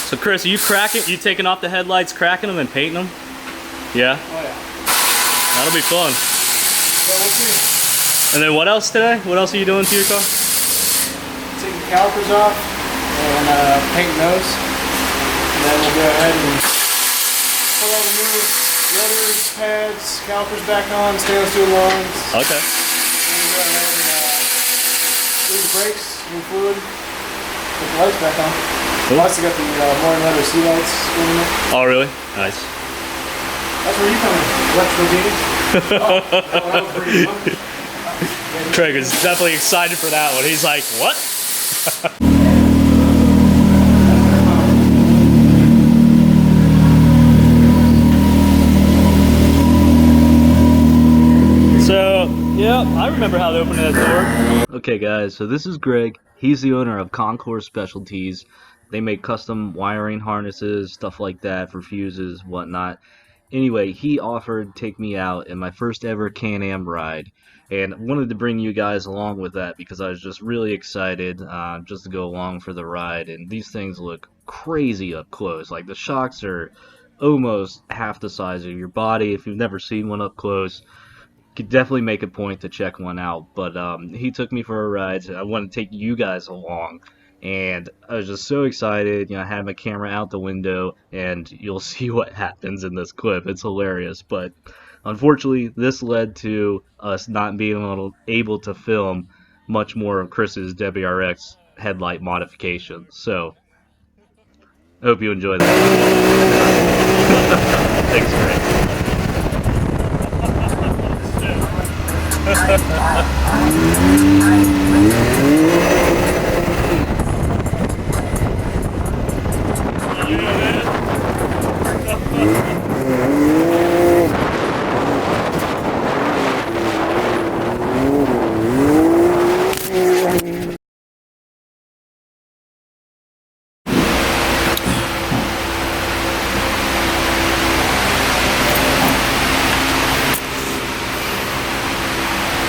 So Chris, are you cracking? You taking off the headlights, cracking them, and painting them? Yeah. Oh yeah. That'll be fun. Yeah, we'll see. And then what else today? What else are you doing to your car? Taking the calipers off and painting those. And then we'll go ahead and put all the new rotors, pads, calipers back on, stainless steel lines. Okay. And we'll go ahead and leave the brakes, new fluid, put the lights back on. Cool. Plus, I got the morning leather sea lights in it. Oh, really? Nice. That's where you come in. Electrical Genie. Oh, that was pretty fun. Craig is definitely excited for that one. He's like, what? So, yeah, I remember how to open that door. Okay, guys, so this is Greg. He's the owner of Concourse Specialties. They make custom wiring harnesses, stuff like that for fuses, whatnot. Anyway, he offered to take me out in my first ever Can-Am ride, and wanted to bring you guys along with that because I was just really excited just to go along for the ride. And these things look crazy up close. Like, the shocks are almost half the size of your body. If you've never seen one up close, could definitely make a point to check one out. But he took me for a ride, so I want to take you guys along. And I was just so excited. You know, I had my camera out the window, and you'll see what happens in this clip. It's hilarious. But unfortunately, this led to us not being able to film much more of Chris's WRX headlight modifications. So, I hope you enjoy that. Thanks, Greg.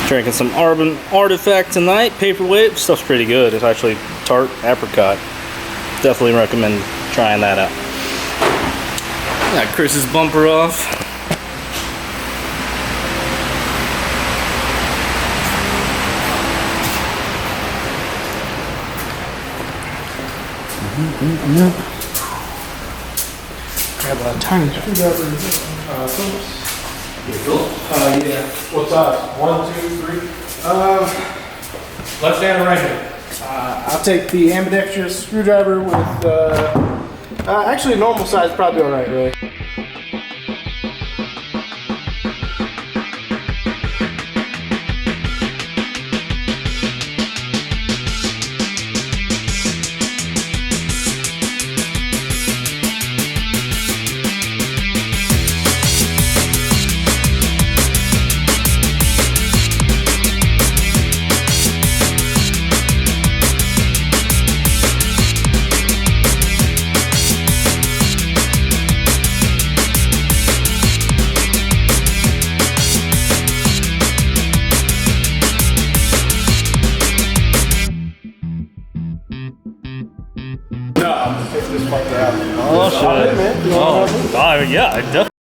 Drinking some Arbon Artifact tonight, paperweight. Stuff's pretty good. It's actually tart apricot. Definitely recommend trying that out. Got Chris's bumper off. Grab a tiny screwdriver. Phillips. Yeah. What size? 1, 2, 3. Left hand or right hand? I'll take the ambidextrous screwdriver with, actually a normal size is probably alright, really. Oh, shit. Oh, yeah, definitely.